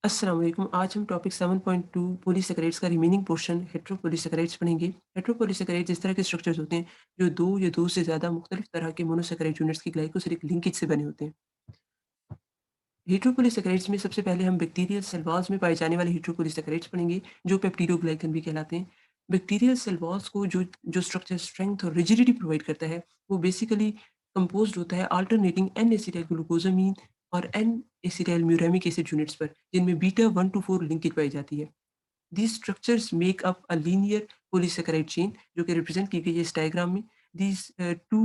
अस्सलाम वालेकुम। आज हम टॉपिक 7.2 पॉलीसैकेराइड्स का रिमेनिंग पोर्शन हेटेरोपॉलीसैकेराइड्स पढ़ेंगे। हेटेरोपॉलीसैकेराइड्स इस तरह के स्ट्रक्चर्स होते हैं जो 2 या 2 से ज़्यादा मुख्तलिफ तरह के मोनोसैकेराइड यूनिट्स की ग्लाइकोसिलिक लिंकेज से बने होते हैं। हेटेरोपॉलीसैकेराइड्स में सबसे पहले हम बैक्टीरियल सेल वॉल्स में पाए जाने वाले हेटेरोपॉलीसैकेराइड्स पढ़ेंगे जो पेप्टिडोग्लाइकन भी कहलाते हैं। बैक्टीरियल सेल वॉल्स को जो स्ट्रक्चर स्ट्रेंथ और रिजिडिटी प्रोवाइड करता है वो बेसिकली कंपोज्ड होता है अल्टरनेटिंग एन एसिटाइल ग्लूकोसामीन और N acetyl muramic acid units पर, जिनमें बीटा 1 टू 4 लिंकेज पाई जाती है। These structures make up a linear polysaccharide chain जो कि रिप्रेजेंट की गई है इस डायग्राम में। These two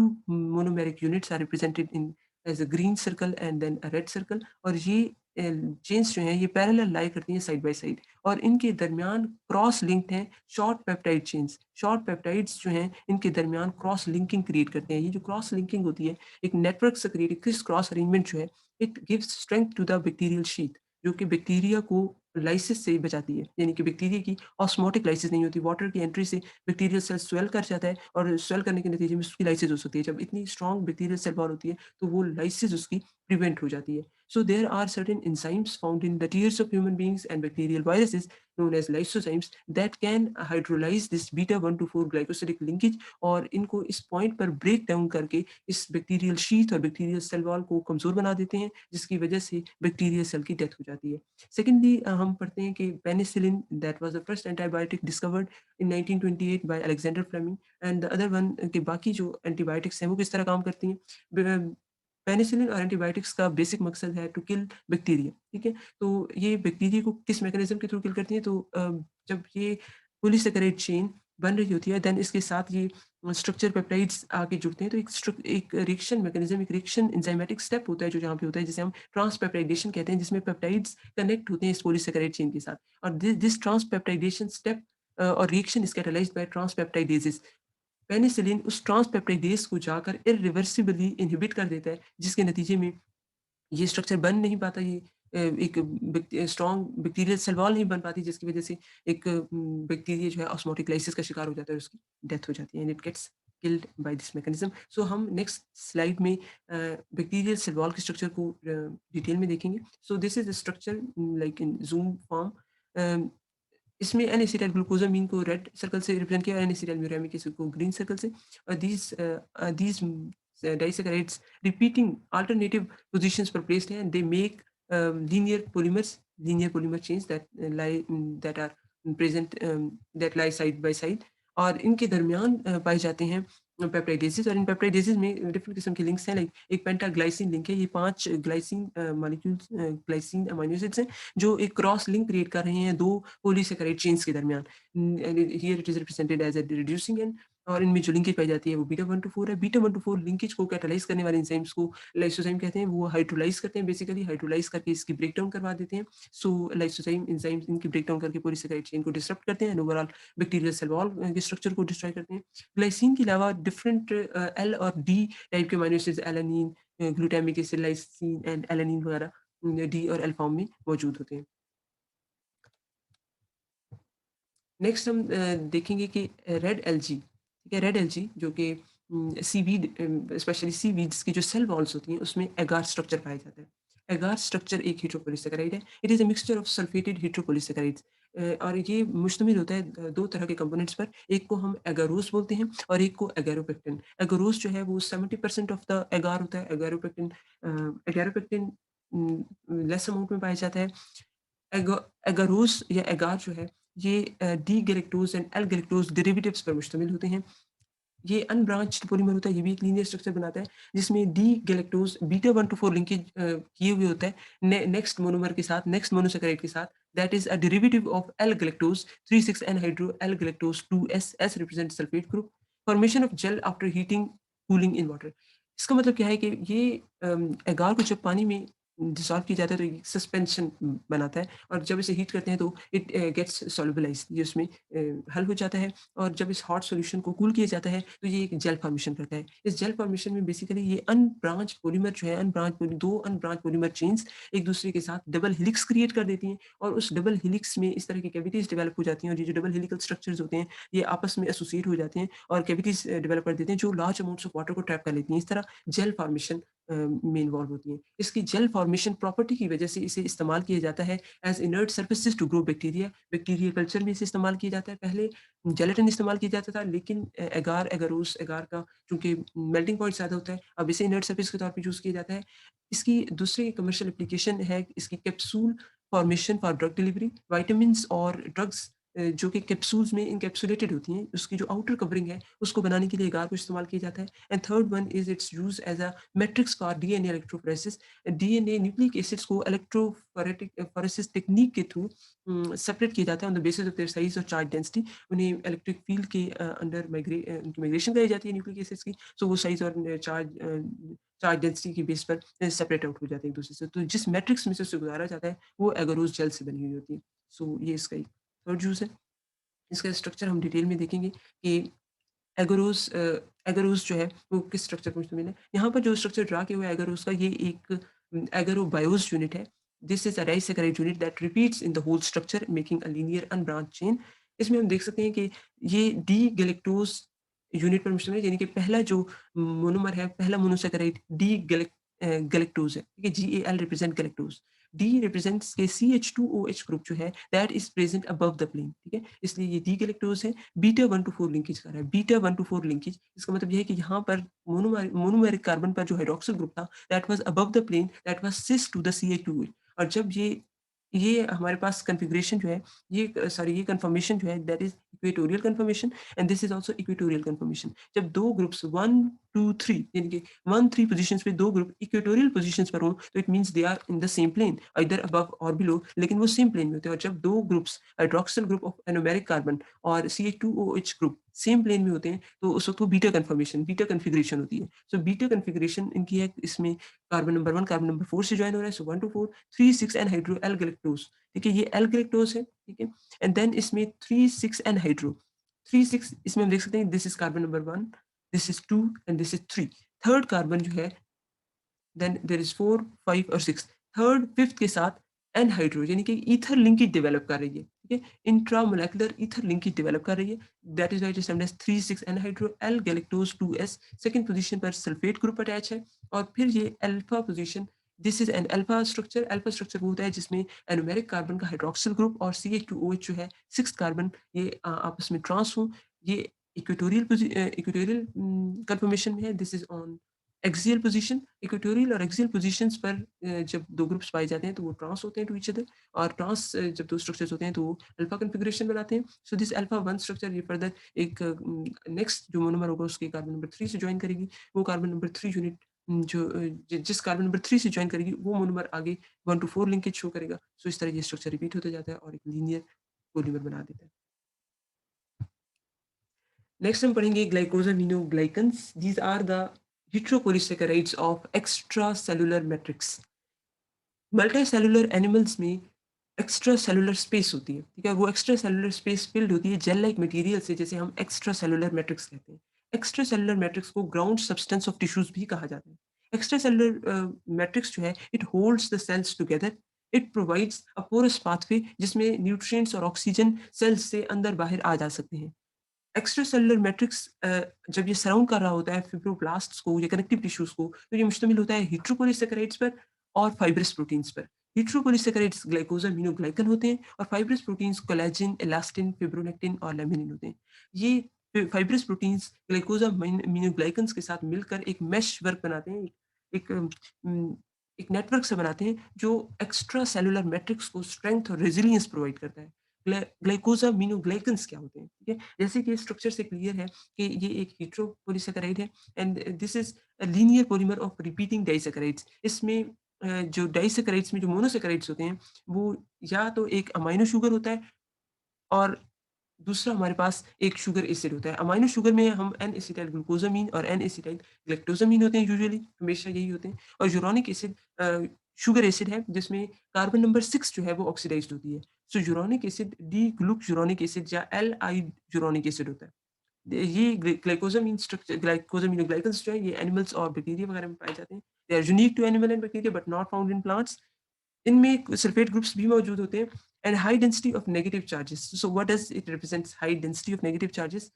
monomeric units are represented in as a green circle and then a red circle और ये चेन्स जो हैं ये पैरेलल लाई करती हैं साइड बाय साइड और इनके दरमियान क्रॉस लिंक्ड हैं short peptide chains. Short peptides जो हैं इनके दरमियान क्रॉस लिंकिंग क्रिएट करते हैं। ये जो क्रॉस लिंकिंग होती है एक नेटवर्क से क्रिएट क्रिस क्रॉस अरेंजमेंट जो है it gives strength to the bacterial sheath जो कि बैक्टीरिया को लाइसिस से बचाती है। यानी कि बैक्टीरिया की ऑस्मोटिक लाइसिस नहीं होती। वाटर की एंट्री से बैक्टीरियल सेल स्वेल कर जाता है और स्वेल करने के नतीजे में उसकी लाइसिस हो सकती है। जब इतनी स्ट्रॉन्ग बैक्टीरियल सेल वॉल होती है तो वो लाइसिस उसकी प्रिवेंट हो जाती है। So there are certain enzymes found in the tears of human beings and bacterial viruses known as lysozymes that can hydrolyze this beta 1 to 4 glycosidic linkage और इनको इस पॉइंट पर ब्रेक डाउन करके इस बैक्टीरियल शीथ और bacterial cell wall को कमजोर बना देते हैं, जिसकी वजह से बैक्टीरियल सेल की डेथ हो जाती है। सेकेंडली हम पढ़ते हैं कि penicillin that was the first antibiotic discovered in 1928 by Alexander Fleming and the other one के बाकी जो एंटीबायोटिक्स हैं वो किस तरह काम करती हैं। पेनिसिलिन और एंटीबायोटिक्स का बेसिक मकसद है टू किल बैक्टीरिया, ठीक है? तो ये बैक्टीरिया को किस मैकेनिज्म के थ्रू किल करती हैं तो जब ये पॉलीसैकेराइड चेन बन रही होती है देन इसके साथ ये स्ट्रक्चर पेप्टाइड्स आके जुड़ते हैं तो एक रिएक्शन मैकेनिज्म एक रिएक्शन एंजाइमेटिक स्टेप होता है जो जहाँ पे होता है जिसे हम ट्रांसपेप्टाइडेशन कहते हैं जिसमें पेप्टाइड्स कनेक्ट होते हैं इस पॉलीसैकेराइड चेन के साथ और दिस ट्रांसपेप्टाइडेशन स्टेप और reaction is catalysed by transpeptidases. Penicillin उस ट्रांसपेप्टाइडेज को जाकर इरिवर्सिबली इनहिबिट कर देता है जिसके नतीजे में ये स्ट्रक्चर बन नहीं पाता। ये एक स्ट्रॉन्ग बैक्टीरियल सेल वॉल नहीं बन पाती जिसकी वजह से एक बैक्टीरिया जो है ऑस्मोटिक लाइसिस का शिकार हो जाता है और उसकी डेथ हो जाती है and it gets killed by this mechanism. So हम नेक्स्ट स्लाइड में बैक्टीरियल सेल वॉल के स्ट्रक्चर को डिटेल में देखेंगे। So this is the structure like in zoom form. इसमें एन एसिटाइल ग्लूकोसामीन को रेड सर्कल से रिप्रेजेंट किया और एन एसिटाइल म्यूरामिक एसिड को ग्रीन सर्कल से और these disaccharides repeating alternative positions पर placed हैं they make linear polymer chains that are present that lie side by side और इनके दरमियान पाए जाते हैं पेप्टाइडेजेस और इन पेप्टाइडेजेस में डिफरेंट किस्म के लिंक्स हैं लाइक एक पेंटाग्लाइसिन लिंक है। ये 5 glycine molecules glycine amino acids हैं जो एक क्रॉस लिंक क्रिएट कर रहे हैं 2 पॉलीसैकेराइड चेन्स के दरमियान। Here it is represented as a reducing end और इनमें जो लिंकेज पाई जाती है वो बीटा 1 टू 4 है। बीटा 1 टू 4 लिंकेज को कैटालाइज़ करने वाले एंजाइम्स को लाइसोजाइम कहते हैं। वो हाइड्रोलाइज़ करते हैं बेसिकली हाइड्रोलाइज़ करके इसकी ब्रेकडाउन करवा देते हैं। सो लाइसोजाइम एंजाइम्स इनकी ब्रेकडाउन करके पॉलीसैकेराइड चेन को डिसरप्ट करते हैं and overall bacterial cell wall के स्ट्रक्चर को डिस्ट्रॉय करते हैं। ग्लाइसिन के अलावा डिफरेंट एल और डी टाइप के amino acids alanine, glutamic acid, lysine and alanine वगैरह डी और एल फॉर्म में मौजूद होते हैं। नेक्स्ट हम देखेंगे कि रेड एल्गी, ठीक है? रेड एल्गी जो कि सीवीड स्पेशली सीवीड्स की जो सेल वॉल्स होती हैं उसमें एगार स्ट्रक्चर पाया जाता है। एगार स्ट्रक्चर एक हेटेरोपॉलीसैकेराइड है। It is a mixture of sulphated heteropolysaccharides और ये मुश्तमिल होता है 2 तरह के कंपोनेंट्स पर। एक को हम एगारोस बोलते हैं और एक को एगारोपेक्टिन। एगारोस जो है वो 70% ऑफ द एगार होता है। एगारोपेक्टिन लेस अमाउंट में पाया जाता है। एगा एगारोस या एगार जो है ये डी गैलेक्टोज़ एंड एल गैलेक्टोज़ डेरिवेटिव्स पर मुश्तमिल होते हैं। ये अनब्रांच्ड पॉलीमर होता है, ये भी एक लीनियर स्ट्रक्चर बनाता है, जिसमें डी गैलेक्टोज़ बीटा 1 टू 4 लिंकेज किए हुए होता है नेक्स्ट मोनोमर के साथ, नेक्स्ट मोनोसैकेराइड के साथ। That is a derivative of L galactose 3,6 anhydro L galactose 2s s represents sulphate group. Formation of gel after heating cooling in water. इसका मतलब क्या है कि ये एगार को जब पानी में डिसॉल्व किया जाता है तो एक सस्पेंशन बनाता है और जब इसे हीट करते हैं तो इट गेट्स सॉल्युबलाइज्ड, ये उसमें हल हो जाता है और जब इस हॉट सॉल्यूशन को कूल किया जाता है तो ये एक जेल फॉर्मेशन करता है। इस जेल फॉर्मेशन में बेसिकली ये अनब्रांच पॉलीमर जो है दो अनब्रांच पॉलीमर चेन्स एक दूसरे के साथ डबल हेलिक्स क्रिएट कर देती हैं और उस डबल हेलिक्स में इस तरह की कैविटीज डेवलप हो जाती हैं और ये जो डबल हेलिकल स्ट्रक्चर्स होते हैं ये आपस में एसोसिएट हो जाते हैं और कैविटीज डेवलप कर देते हैं जो लार्ज अमाउंट्स ऑफ वाटर को ट्रैप कर लेती हैं। इस तरह जेल फॉर्मेशन में इन्वॉल्व होती हैं। इसकी जेल फॉर्मेशन प्रॉपर्टी की वजह से इसे इस्तेमाल किया जाता है as inert surfaces to grow bacteria. Bacterial culture में इसे इस्तेमाल किया जाता है। पहले जेलेटिन इस्तेमाल किया जाता था, लेकिन एगार, एगारोस, एगार का चूँकि मेल्टिंग पॉइंट ज़्यादा होता है, अब इसे इनर्ट सरफेस के तौर पे यूज़ किया जाता है। इसकी दूसरी कमर्शियल एप्लीकेशन है इसकी capsule formation for drug delivery. Vitamins और ड्रग्स जो कि कैप्सूल्स में एनकैप्सुलेटेड होती हैं, उसकी जो आउटर कवरिंग है, उसको बनाने के लिए एगार को इस्तेमाल किया जाता है। And third one is it's use as a matrix for DNA electrophoresis. DNA nucleic acids को इलेक्ट्रोफोरेटिक फोरेसिस टेक्नीक के थ्रू सेपरेट किया जाता है on the basis of their size और चार्ज डेंसिटी। उन्हें इलेक्ट्रिक फील्ड के अंडर उनकी migration कराई जाती है न्यूक्लिक एसिड्स की, सो वो साइज और चार्ज डेंसिटी के बेस पर सेपरेट आउट हो जाते हैं एक दूसरे से। तो जिस मैट्रिक्स में से उसे गुजारा जाता है, वो एगारोस जेल से बनी हुई होती है। सो ये इसका एक थर्ड यूज़ है। इसका स्ट्रक्चर हम डिटेल में देखेंगे कि एगरोस जो है वो किस स्ट्रक्चर को मुश्तमिल है। यहाँ पर जो स्ट्रक्चर ड्रा किया हुआ है एगरोस का, ये एक एगरोबायोस यूनिट है। This is a disaccharide unit that repeats in the whole structure making a linear unbranched chain. इसमें हम देख सकते हैं कि ये डी गैलेक्टोज़ यूनिट पर मुश्तमिल है, यानी कि पहला जो मोनोमर है, पहला मोनोसैकेराइड गैलेक्टोज़ है, ठीक है? GAL represent galactose. D represents के CH2OH ग्रुप जो है that is present above the plane, ठीक है? इसलिए ये डी गैलेक्टोज़ है। बीटा 1 टू 4 लिंकेज कर रहा है। बीटा 1 टू 4 लिंकेज, इसका मतलब ये है कि यहाँ पर मोनोमेरिक कार्बन पर जो हाइड्रॉक्सिल ग्रुप था that was above the plane, that was cis to the CH2OH। और जब ये हमारे पास कॉन्फ़िगरेशन जो है, ये कन्फर्मेशन जो है that is equatorial conformation and this is also equatorial conformation. जब 2 ग्रुप्स 1, 2, 3 यानी कि 1, 3 पोज़ीशंस पे 2 ग्रुप इक्वेटोरियल पोज़ीशंस पर हों, तो it means they are in the same plane, either above और बिलो, लेकिन वो सेम प्लेन में होते हैं। और जब 2 groups hydroxyl group of anomeric carbon और CH2OH ग्रुप सेम प्लेन में होते हैं, तो उस वक़्त वो बीटा कॉन्फ़िगरेशन होती है। सो बीटा कॉन्फ़िगरेशन इनकी है, इसमें कार्बन नंबर 1 कार्बन नंबर 4 से जॉइन हो रहा है, सो 1 टू 4, 3, 6 एन-हाइड्रो एल गैलेक्टोज़, ठीक है? ये एल गैलेक्टोज़ है, ठीक है? एंड देन इसमें 3, 6 एन-हाइड्रो, 3, 6 इसमें हम देख सकते हैं this is carbon number 1, this is 2 and this is 3। Third carbon जो है देन देयर इज़ 4, 5 और 6। थर्ड, फिफ्थ के साथ एनहाइड्रो यानी कि ईथर लिंकेज डेवलप कर रही है, ठीक है? इंट्रामोलेक्युलर ईथर लिंकेज डेवलप कर रही है। That is why it is named as 3,6 anhydro L galactose 2s। Second position पर सल्फेट ग्रुप अटैच है और फिर ये alpha position, this is an alpha structure. Alpha structure वो होता है जिसमें एरोमेरिक कार्बन का हाइड्रॉक्सिल ग्रुप और CH2OH जो है, सिक्स्थ कार्बन, ये आपस में ट्रांस हों। ये इक्वेटोरियल कन्फर्मेशन में है। This is on axial position. Equatorial और एक्सियल पोजीशंस पर जब 2 ग्रुप्स पाए जाते हैं तो वो ट्रांस होते हैं टू ईच अदर, और ट्रांस जब 2 स्ट्रक्चर्स होते हैं तो वो अल्फा कॉन्फ़िगरेशन बनाते हैं। सो दिस अल्फा 1 स्ट्रक्चर ये फर्दर एक नेक्स्ट जो मोनोमर होगा उसके कार्बन नंबर 3 से जॉइन करेगी। वो कार्बन नंबर 3 यूनिट जो जिस कार्बन नंबर 3 से जॉइन करेगी वो मोनोमर आगे 1 टू 4 लिंकेज शो करेगा। सो इस तरह ये स्ट्रक्चर रिपीट होता जाता है और एक लीनियर पॉलीमर बना देता है। नेक्स्ट हम पढ़ेंगे glycosaminoglycans. These are the heteropolysaccharides of extracellular matrix। Multi cellular animals में एक्स्ट्रा सेलुलर स्पेस होती है, ठीक है? वो एक्स्ट्रा सेलुलर स्पेस फिल्ड होती है जेल लाइक मटेरियल से, जैसे हम एक्स्ट्रा सेलुलर मैट्रिक्स कहते हैं। एक्स्ट्रा सेलुलर मैट्रिक्स को ग्राउंड सब्सटेंस ऑफ टिश्यूज भी कहा जाता है। एक्स्ट्रा सेलुलर मैट्रिक्स जो है it holds the cells together. It provides a porous pathway जिसमें न्यूट्रिएंट्स और ऑक्सीजन सेल्स से अंदर बाहर आ जा सकते हैं। एक्स्ट्रा सेलुलर मैट्रिक्स जब ये सराउंड कर रहा होता है फिब्रोब्लास्ट्स को या कनेक्टिव टिश्यूज को, तो ये मुश्तमिल होता है हेटेरोपोलिसैकेराइड्स पर और फाइब्रस प्रोटीन्स पर। हेटेरोपोलिसैकेराइड्स ग्लाइकोसामिनोग्लाइकन होते हैं और फाइब्रस प्रोटीन्स कोलेजन, इलास्टिन, फिब्रोनेक्टिन और लैमिनिन होते हैं। ये फाइब्रस प्रोटीन्स ग्लाइकोसामिनोग्लाइकन्स के साथ मिलकर एक मेश वर्क बनाते हैं, एक उम, एक नेटवर्क से बनाते हैं जो एक्स्ट्रा सेलुलर मैट्रिक्स को स्ट्रेंथ और रेजिलियंस प्रोवाइड करता है। ग्लाइकोसामिनोग्लाइकन्स क्या होते हैं, ठीक है? जैसे कि स्ट्रक्चर से क्लियर है कि ये एक हेटेरोपॉलीसैकेराइड है and this is a linear polymer of repeating disaccharides. इसमें जो डाइसैकेराइड्स में जो मोनोसैकेराइड्स होते हैं, वो या तो एक अमाइनो शुगर होता है और दूसरा हमारे पास एक शुगर एसिड होता है। अमाइनो शुगर में हम एन एसिटाइल ग्लूकोसामीन और एन एसिटाइल गैलेक्टोसामीन होते हैं, यूजुअली हमेशा यही होते हैं। और यूरानिक एसिड शुगर एसिड है जिसमें कार्बन नंबर 6 जो है वो ऑक्सीडाइज्ड होती है। सो यूरानिक एसिड डी ग्लुक एसिड या एल आई यूरानिक एसिड होता है। ये ग्लाइकोसामीन स्ट्रक्चर ग्लाइकोसामिनोग्लाइकन्स जो है ये एनिमल्स और बैक्टीरिया वगैरह में पाए जाते हैं। They are unique to animal and bacteria but not found in plants. इनमें सल्फेट ग्रुप्स भी मौजूद होते हैं and high density of negative charges. So what does it represents high density of negative charges?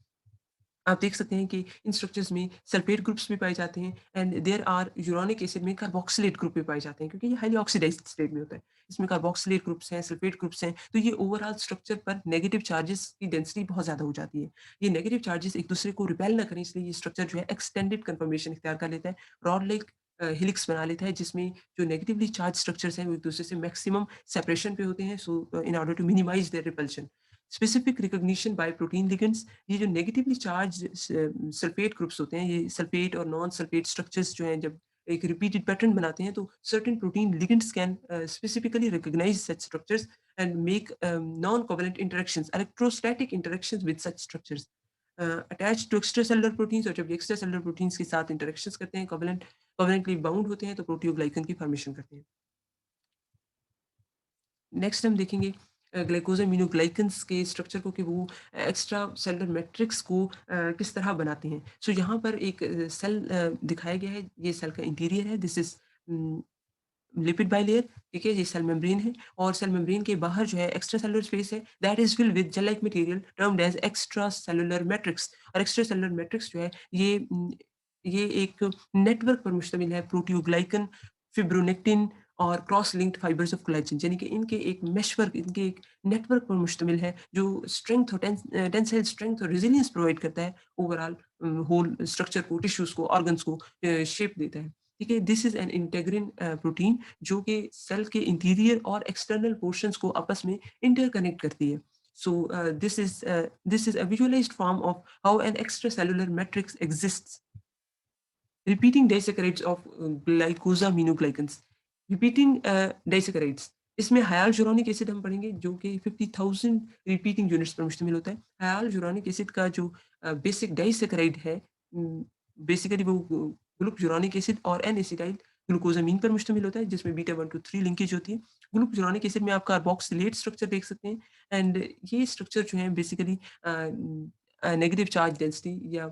आप देख सकते हैं कि इन स्ट्रक्चर्स में सल्फेट ग्रुप्स भी पाए जाते हैं and there are uronic acid में कार्बोक्सिलेट ग्रुप भी पाए जाते हैं क्योंकि ये हाईली ऑक्सीडाइज्ड स्टेट में होता है। इसमें कार्बोक्सिलेट ग्रुप्स हैं, सल्फेट ग्रुप्स हैं, तो ये ओवरऑल स्ट्रक्चर पर नेगेटिव चार्जेस की डेंसिटी बहुत ज़्यादा हो जाती है। ये नेगेटिव चार्जेस एक दूसरे को रिपेल ना करें इसलिए ये स्ट्रक्चर जो है एक्सटेंडेड कन्फर्मेशन इख्तियार कर लेता है। रॉड लाइक हेलिक्स बना लेता है जिसमें जो नेगेटिवली चार्ज स्ट्रक्चर्स हैं वो एक दूसरे से मैक्सिमम सेपरेशन पे होते हैं so in order to minimise their repulsion. Specific recognition by protein ligands ये जो नेगेटिवली चार्ज्ड सल्फेट ग्रुप्स होते हैं, ये सल्फेट और नॉन सल्फेट स्ट्रक्चर्स जो हैं जब एक रिपीटेड पैटर्न बनाते हैं तो certain protein ligands can specifically recognise such structures and make non covalent interactions, electrostatic interactions with such structures attached to extracellular proteins. और जब ये एक्स्ट्रासेलुलर प्रोटीन्स के साथ इंटरेक्शंस करते हैं, कोवेलेंटली बाउंड होते हैं तो प्रोटियोग्लाइकन की फॉर्मेशन करते हैं। नेक्स्ट हम देखेंगे ग्लाइकोज़ामिनोग्लाइकेंस के स्ट्रक्चर को कि वो एक्स्ट्रा सेलुलर मैट्रिक्स को किस तरह बनाते हैं। सो यहाँ पर एक सेल दिखाया गया है, ये सेल का इंटीरियर है, this is um, lipid bilayer, ठीक है? ये सेल मेम्ब्रेन है और सेल मेम्ब्रेन के बाहर जो है एक्स्ट्रा सेलुलर स्पेस है that is filled with gel like material termed as extra cellular matrix. और एक्स्ट्रा सेलुलर मैट्रिक्स जो है ये एक नेटवर्क पर मुश्तमिल है प्रोटियोग्लाइकन, फिब्रोनेक्टिन और cross linked fibres of collagen, यानी कि इनके एक मेशवर्क, इनके एक नेटवर्क पर मुश्तमिल है जो स्ट्रेंथ और टेंसाइल स्ट्रेंथ और रेजिलियंस प्रोवाइड करता है ओवरऑल होल स्ट्रक्चर को, टिश्यूज को, ऑर्गन्स को शेप देता है। ठीक है, this is an integrin protein जो कि सेल के इंटीरियर और एक्सटर्नल पोर्शंस को आपस में इंटरकनेक्ट करती है। So this is a visualized form of how an extracellular matrix exists. Repeating disaccharides of glycosaminoglycans. Repeating disaccharides इसमें हायालूरोनिक एसिड हम पढ़ेंगे जो कि 50,000 रिपीटिंग यूनिट्स पर मुश्तमिल होता है। हायालूरोनिक एसिड का जो बेसिक डाइसैकेराइड है बेसिकली वो ग्लूकुरोनिक एसिड और एन एसिटाइल ग्लूकोजामीन पर मुश्तमिल होता है जिसमें बीटा 1 टू 3 लिंकेज होती है। ग्लूकुरोनिक एसिड में आप कार्बोक्सिलेट स्ट्रक्चर देख सकते हैं एंड ये स्ट्रक्चर जो है बेसिकली नेगेटिव चार्ज डेंसिटी या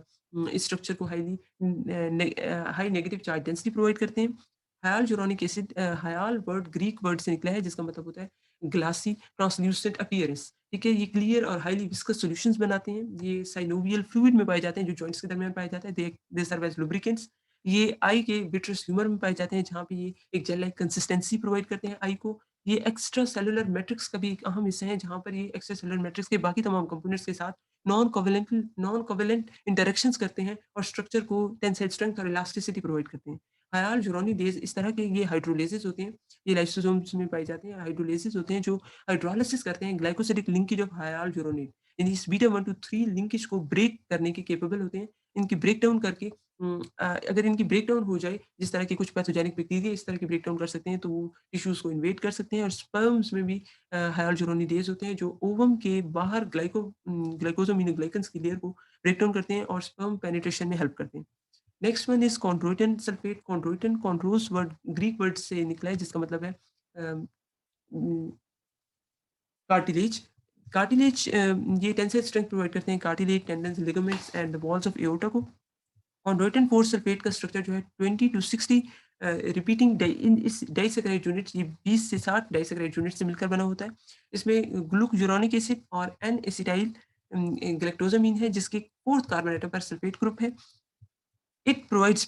इस स्ट्रक्चर को high negative charge density provide करते हैं। हायालूरोनिक एसिड हायाल वर्ड ग्रीक वर्ड से निकला है जिसका मतलब होता है ग्लासी ट्रांसल्यूसेंट अपीयरेंस। ठीक है, ये क्लियर और हाईली विस्कस सॉल्यूशंस बनाते हैं। ये साइनोवियल फ्लूइड में पाए जाते हैं जो जॉइंट्स के दरमियान पाए जाते हैं। दे सर्व एज लुब्रिकेंट्स। ये आई के विट्रस ह्यूमर में पाए जाते हैं जहाँ पे ये एक जेल लाइक कंसिस्टेंसी प्रोवाइड करते हैं आई को। ये एक्स्ट्रा सेलुलर मैट्रिक्स का भी एक अहम हिस्सा है जहाँ पर ये एक्स्ट्रा सेलुलर मैट्रिक्स के बाकी तमाम कंपोनेंट्स के साथ नॉन कोवेलेंट इंटरेक्शंस करते हैं और स्ट्रक्चर को टेंसाइल स्ट्रेंथ और इलास्टिसिटी प्रोवाइड करते हैं। हायालूरोनिडेज इस तरह के ये हाइड्रोलेजेस होते हैं, ये लाइसोसोम्स में पाए जाते हैं। हाइड्रोलेजेस होते हैं जो हाइड्रोलिसिस करते हैं ग्लाइकोसिडिक लिंकेज ऑफ हायालूरोनिड, यानी इस बीटा 1 टू 3 लिंकेज को ब्रेक करने के कैपेबल होते हैं। इनकी ब्रेकडाउन करके अगर इनकी ब्रेकडाउन हो जाए, जिस तरह के कुछ पैथोजेनिक बैक्टीरिया इस तरह की ब्रेकडाउन कर सकते हैं, तो वो टिश्यूज़ को इन्वेड कर सकते हैं और स्पर्म्स में भी हायालूरोनिडेज होते हैं जो ओवम के बाहर ग्लाइकोज़ामिनोग्लाइकेंस की लेयर को ब्रेक डाउन करते हैं और स्पर्म पेनिट्रेशन में हेल्प करते हैं। Next one is chondroitin sulphate. Chondroitin कॉन्ड्रोस वर्ड ग्रीक वर्ड से निकला है जिसका मतलब है उम, कार्टिलेज। कार्टिलेज ये टेंसिल स्ट्रेंथ प्रोवाइड करते हैं cartilage, tendons, ligaments and the walls of aorta को। कॉन्ड्रोइटिन 4 सल्फेट का स्ट्रक्चर जो है 20 टू 60 रिपीटिंग डाइ इन इस डाइसैकेराइड यूनिट्स, ये 20 से 60 डाइसैकेराइड यूनिट से मिलकर बना होता है। इसमें ग्लूकुरोनिक एसिड और एन एसिटाइल गैलेक्टोज़ामीन है जिसके 4th कार्बन एटम पर सल्फेट ग्रुप है। It provides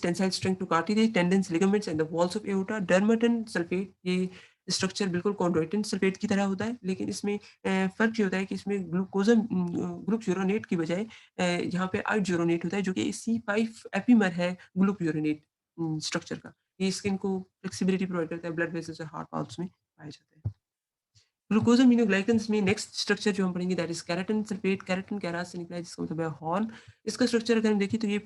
tensile strength to cartilage, tendons, ligaments and the walls of aorta. Dermatan sulfate ये स्ट्रक्चर बिल्कुल कॉन्ड्रोइटिन सल्फेट की तरह होता है, लेकिन इसमें फ़र्क ये होता है कि इसमें ग्लूक्यूरोनेट की बजाय यहाँ पे आइड्यूरोनेट होता है जो कि C5 एपीमर है ग्लूक्यूरोनेट स्ट्रक्चर का। ये स्किन को फ्लेक्सिबिलिटी प्रोवाइड करता है, ब्लड वेसल्स और हार्ट वाल्व्स में पाया जाता है। ग्लूकोज़ामिनोग्लाइकेंस में नेक्स्ट स्ट्रक्चर जो हम पढ़ेंगे that is keratin sulphate. Keratin केरा से निकला है जिसका मतलब है हॉर्न। इसका स्ट्रक्चर अगर हम देखें तो ये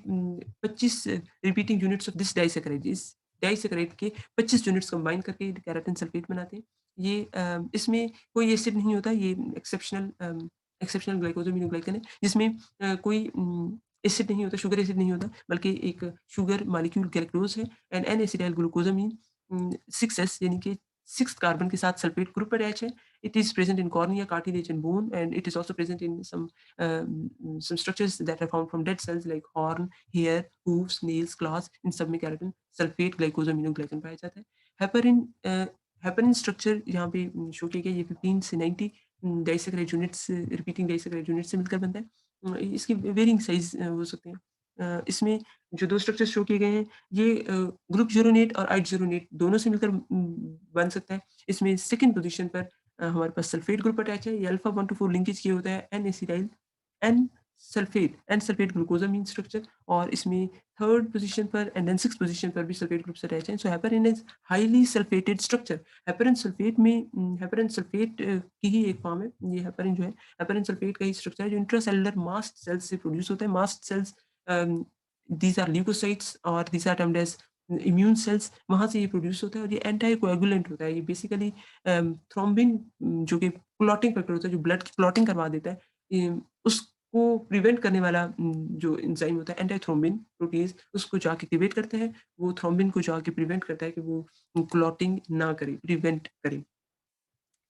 25 repeating units of this disaccharide, इस डाइसैकेराइड के 25 यूनिट्स कंबाइन करके केराटिन सल्फेट बनाते हैं। ये इसमें कोई एसिड नहीं होता, ये एक्सेप्शनल ग्लाइकोज़ामिनोग्लाइकन है जिसमें कोई एसिड नहीं होता, शुगर एसिड नहीं होता, बल्कि एक शुगर मॉलिक्यूल गैलेक्टोज़ है एंड एन एसिटाइल ग्लूकोज़ामीन 6s यानी कि 6th कार्बन के साथ सल्फेट ग्रुप अटैच है। It is present in cornea, cartilage and bone and it is also present in some structures that are found from dead cells like horn, hair, hooves, nails, claws. इन सब में keratin sulphate ग्लाइकोज़ामिनोग्लाइकन पाया जाता है। Heparin heparin structure यहाँ पे show किया गया, ये 15 से 90 disaccharide units repeating disaccharide unit से मिलकर बनता है। इसकी वेरिंग साइज़ हो सकते हैं। इसमें जो 2 स्ट्रक्चर शो किए गए हैं, ये ग्रुप ज़ीरोनेट और आइसोज़ीरोनेट दोनों से मिलकर बन सकता है। इसमें सेकंड पोज़ीशन पर हमारे पास सल्फ़ेट ग्रुप अटैच है, ये अल्फ़ा 1 टू 4 लिंकेज किए होता है, एन-एसिटाइल, एन-सल्फ़ेट ग्लूकोज़ामीन स्ट्रक्चर, और इसमें थर्ड पोज़ीशन पर एंड देन सिक्स्थ पोज़ीशन पर भी सल्फ़ेट ग्रुप्स अटैच हैं। So heparin is highly sulphated structure. Heparin sulphate में हेपेरिन सल्फ़ेट की ही एक फ़ॉर्म है। ये हेपेरिन जो है, हेपेरिन सल्फ़ेट का ही स्ट्रक्चर है जो इंट्रासेल्युलर मास्ट सेल्स से प्रोड्यूस होता है। Mast cells, um, these are leukocytes और these are termed as immune cells, वहाँ से ये प्रोड्यूस होता है और ये एंटी कोएगुलेंट होता है। ये बेसिकली थ्रोम्बिन, जो कि क्लॉटिंग फैक्टर होता है, जो ब्लड की क्लॉटिंग करवा देता है, उसको प्रिवेंट करने वाला जो एंजाइम होता है एंटी-थ्रोम्बिन प्रोटीज़, उसको जाके एक्टिवेट करता है। वो थ्रोम्बिन को जाके प्रिवेंट करता है कि वो क्लॉटिंग ना करे, प्रिवेंट करे।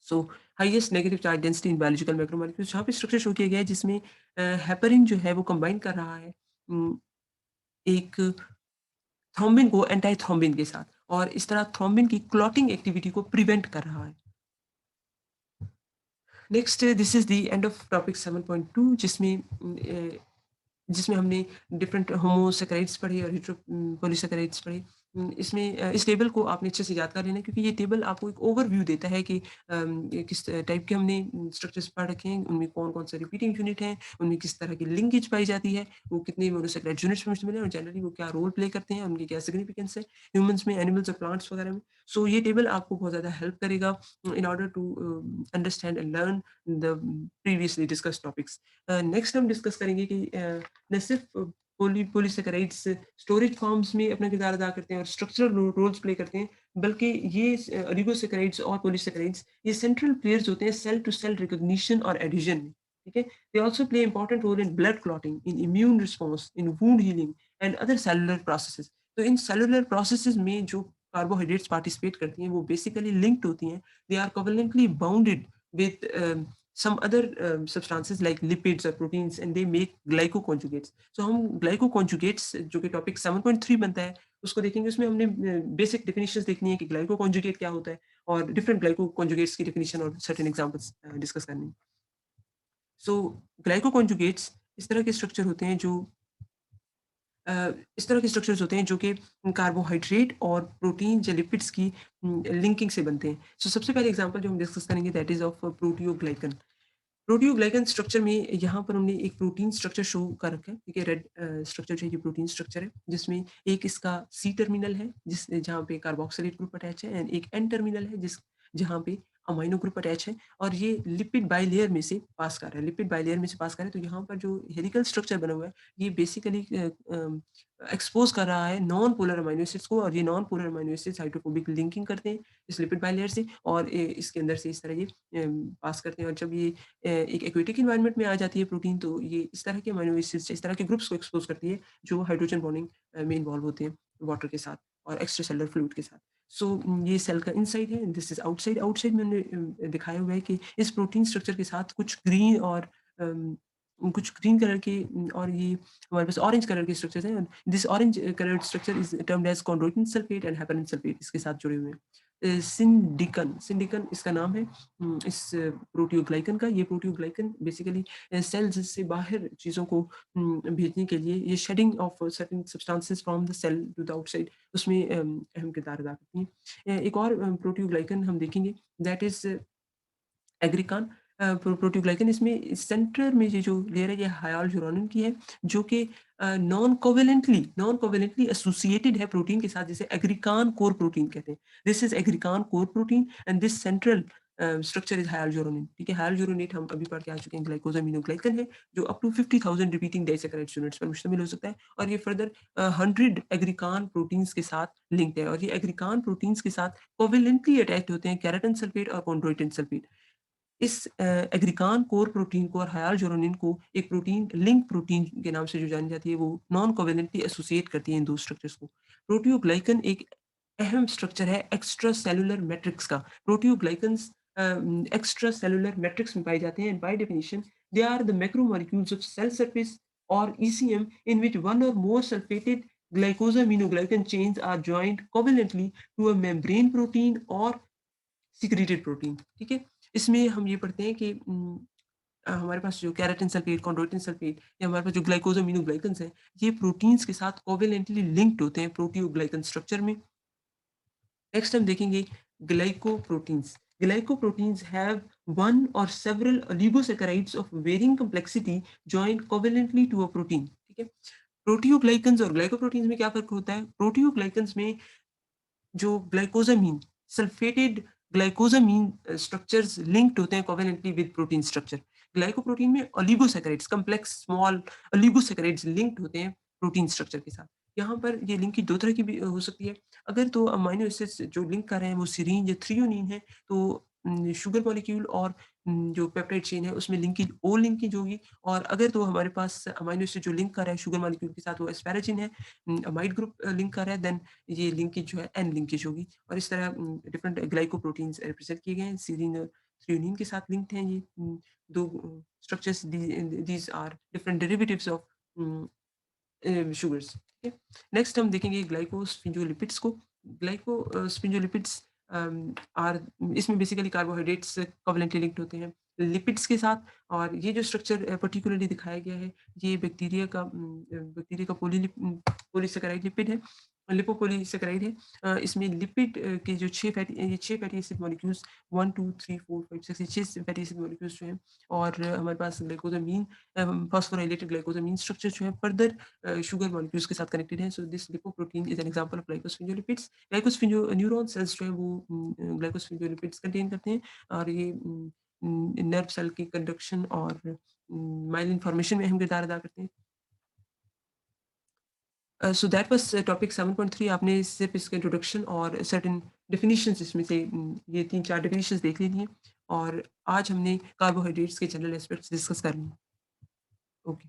सो highest negative charge density in biological macromolecules, जहाँ पे स्ट्रक्चर शो किया गया है जिसमें हेपेरिन जो है वो कंबाइन कर रहा है एक थ्रोम्बिन को एंटी-थ्रोम्बिन के साथ, और इस तरह थ्रोम्बिन की क्लॉटिंग एक्टिविटी को प्रिवेंट कर रहा है। Next, this is the end of topic 7.2, जिसमें हमने डिफरेंट होमोसैकेराइड्स पढ़े और पॉलीसैकेराइड्स पढ़े। इसमें इस टेबल को आपने अच्छे से याद कर लेना है, क्योंकि ये टेबल आपको एक ओवरव्यू देता है कि ये किस टाइप के हमने स्ट्रक्चर्स पढ़ रखे हैं, उनमें कौन-कौन से रिपीटिंग यूनिट हैं, उनमें किस तरह की लिंकेज पाई जाती है, वो कितने मोनोसैकेराइड यूनिट्स में मिले हैं और जनरली वो क्या रोल प्ले करते हैं, उनकी क्या सिग्निफिकेंस है ह्यूमन्स में, एनिमल्स और प्लांट्स वगैरह में। सो ये टेबल आपको बहुत ज़्यादा हेल्प करेगा in order to understand and learn the previously discussed topics. Next हम डिस्कस करेंगे कि न सिर्फ पॉलीसैकेराइड्स स्टोरेज फॉर्म्स में अपना किरदार अदा करते हैं और स्ट्रक्चरल रोल्स प्ले करते हैं, बल्कि ये ओलिगोसैकेराइड्स और पॉलीसैकेराइड्स ये सेंट्रल प्लेयर्स होते हैं सेल टू सेल रिकॉग्निशन और एडिशन में। ठीक है, they also play important role in blood clotting, in immune response, in wound healing and other cellular processes. तो इन सेलुलर प्रोसेसेस में जो कार्बोहाइड्रेट्स पार्टिसिपेट करती हैं वो बेसिकली लिंक्ड होती हैं, they are covalently bounded with some other substances like lipids or proteins, and they make glycoconjugates. So हम glycoconjugates जो कि टॉपिक 7.3 बनता है उसको देखेंगे। उसमें हमने बेसिक डेफिनेशंस देखनी है कि ग्लाइकोकॉन्जुगेट क्या होता है और डिफरेंट ग्लाइकोकॉन्जुगेट्स की डेफिनेशन और सर्टेन एग्जांपल्स डिस्कस करनी है। सो ग्लाइकोकॉन्जुगेट्स इस तरह के स्ट्रक्चर होते हैं जो इस तरह के स्ट्रक्चर्स होते हैं जो कि कार्बोहाइड्रेट और प्रोटीन या लिपिड्स की लिंकिंग से बनते हैं। सो सबसे पहले एग्जांपल जो हम डिस्कस करेंगे दैट इज़ ऑफ प्रोटियोग्लाइकन। प्रोटियोग्लाइकन स्ट्रक्चर में यहाँ पर हमने एक प्रोटीन स्ट्रक्चर शो कर रखा है। ठीक है, रेड स्ट्रक्चर जो है ये प्रोटीन स्ट्रक्चर है जिसमें एक इसका सी टर्मिनल है जिस जहाँ पे कार्बोक्सिलेट ग्रुप अटैच है, एंड एक एन टर्मिनल है जहाँ पे अमाइनो ग्रुप अटैच है, और ये लिपिड बाइलेयर में से पास कर रहा है। लिपिड बाइलेयर में से पास कर रहा है, तो यहाँ पर जो हेलिकल स्ट्रक्चर बना हुआ है ये बेसिकली एक्सपोज कर रहा है नॉन पोलर अमाइनो एसिड्स को, और ये non polar amino acids hydrophobic linking करते हैं इस लिपिड बाइलेयर से, और इसके अंदर से इस तरह ये पास करते हैं। और जब ये एक एक्वेटिक एनवायरनमेंट में आ जाती है प्रोटीन, तो ये इस तरह के अमीनो एसिड्स, इस तरह के ग्रुप्स को एक्सपोज़ करती है जो हाइड्रोजन बॉन्डिंग में इन्वॉल्व होते हैं वाटर के साथ और एक्स्ट्रासेलुलर फ्लूइड के साथ। सो ये सेल का इनसाइड है, दिस इज़ आउटसाइड। आउटसाइड में हमने दिखाया हुआ है कि इस प्रोटीन स्ट्रक्चर के साथ कुछ ग्रीन और कुछ ग्रीन कलर के और ये हमारे पास ऑरेंज कलर के स्ट्रक्चर्स हैं। This orange coloured structure is termed as chondroitin sulphate and heparin sulphate इसके साथ जुड़े हुए हैं। सिंडिकन सिंडिकन इसका नाम है इस प्रोटियोग्लाइकन का। ये प्रोटियोग्लाइकन बेसिकली सेल्स से बाहर चीज़ों को भेजने के लिए ये shedding of certain substances from the cell to the outside उसमें अहम किरदार अदा करती हैं। एक और प्रोटियोग्लाइकन हम देखेंगे दैट इज़ एग्रीकान। प्रोटीग्लाइकन इसमें सेंटर में ये जो लेयर है ये हायालुरोनिन की है जो कि नॉन कोवेलेंटली एसोसिएटेड है प्रोटीन के साथ, जिसे एग्रीकान कोर प्रोटीन कहते हैं। This is aggrecan core protein and this central structure is hyaluronan. ठीक है, हायालुरोनेट हम अभी पढ़ के आ चुके हैं, ग्लाइकोसामिनोग्लाइकन है जो up to 50,000 repeating disaccharide units पर मुश्तमिल हो सकता है, और ये फर्दर 100 एग्रीकान प्रोटीन्स के साथ लिंक्ड है, और ये एग्रीकान प्रोटीन्स के साथ कोवेलेंटली अटैच्ड होते हैं केराटिन सल्फेट और कॉन्ड्रोइटिन सल्फेट। इस एग्रीकान कोर प्रोटीन को और हायालुरोनिन को एक प्रोटीन लिंक प्रोटीन के नाम से जो जानी जाती है, वो नॉन कोवेलेंटली एसोसिएट करती है इन 2 स्ट्रक्चर्स को। प्रोटियोग्लाइकन एक अहम स्ट्रक्चर है एक्स्ट्रा सेलुलर मैट्रिक्स का। प्रोटियोग्लाइकन्स एक्स्ट्रा सेलुलर मैट्रिक्स में पाए जाते हैं, and by definition they are the macromolecules of cell surface और ईसीएम इन व्हिच वन और more sulphated glycosaminoglycan chains are joined covalently to a membrane protein और secreted protein. ठीक है, इसमें हम ये पढ़ते हैं कि हमारे पास जो केराटिन सल्फेट, कॉन्ड्रोइटिन सल्फेट या हमारे पास जो ग्लाइकोज़ामिनोग्लाइकेन्स हैं, ये प्रोटीन्स के साथ कोवेलेंटली लिंक्ड होते हैं प्रोटीओग्लाइकन स्ट्रक्चर में। नेक्स्ट हम देखेंगे glycoproteins. Glycoproteins have one or several oligosaccharides of varying complexity joined covalently to a protein. ठीक है? प्रोटीओग्लाइकन्स और ग्लाइकोप्रोटीन्स में क्या फ़र्क होता है? प्रोटीओग्लाइकन्स में जो glycosamine, sulphated glycosamine structures linked होते हैं covalently with protein structure. Glycoprotein में oligosaccharides, complex small oligosaccharides linked होते हैं प्रोटीन स्ट्रक्चर के साथ। यहाँ पर ये लिंकेज 2 तरह की भी हो सकती है। अगर तो अमाइनो एसिड्स जो लिंक कर रहे हैं वो सेरीन या थ्रेओनीन है, तो शुगर मॉलिक्यूल और जो पेप्टाइड चेन है उसमें लिंकेज ओ लिंकेज होगी, और अगर तो हमारे पास अमाइनो एसिड जो लिंक कर रहा है शुगर मॉलिक्यूल के साथ वो एस्पैरागिन है, अमाइड ग्रुप लिंक कर रहा है, देन ये लिंकेज जो है एन लिंकेज होगी। और इस तरह डिफरेंट ग्लाइकोप्रोटीन्स रिप्रेजेंट किए गए हैं। सेरीन और थ्रेओनीन के साथ लिंक्ड हैं ये 2 structures. These are different derivatives of sugars. ठीक है? नेक्स्ट हम देखेंगे ग्लाइकोस्फिंगोलिपिड्स को। स्फिंगोलिपिड्स आर इसमें बेसिकली कार्बोहाइड्रेट्स कोवेलेंटली लिंक्ड होते हैं लिपिड्स के साथ, और ये जो स्ट्रक्चर पर्टिकुलरली दिखाया गया है, ये बैक्टीरिया का पॉलीसैकेराइड लिपिड है, लिपोपॉलीसैकेराइड है। इसमें लिपिड के जो 6 फैटी एसिड मॉलिक्यूल्स 1, 2, 3, 4, 5, 6 ये 6 फैटी एसिड मॉलिक्यूल्स जो हैं, और हमारे पास ग्लाइकोज़ामिन फॉस्फोराइलेटेड ग्लाइकोज़ामिन स्ट्रक्चर जो है फर्दर sugar molecules के साथ कनेक्टेड है। So this lipoprotein is an example of glycosphingolipids. Glycosphingo neuron cells जो है वो ग्लाइकोस्फिंगोलिपिड्स कंटेन करते हैं, और ये नर्व सेल की कंडक्शन और माइलिन फॉर्मेशन में अहम किरदार अदा करते हैं। So that was topic 7.3। आपने सिर्फ इसका इंट्रोडक्शन और सर्टेन डेफिनिशंस इसमें से ये 3-4 डेफिनिशंस देख लेनी है, और आज हमने कार्बोहाइड्रेट्स के जनरल एस्पेक्ट्स डिस्कस कर लिए। ओके।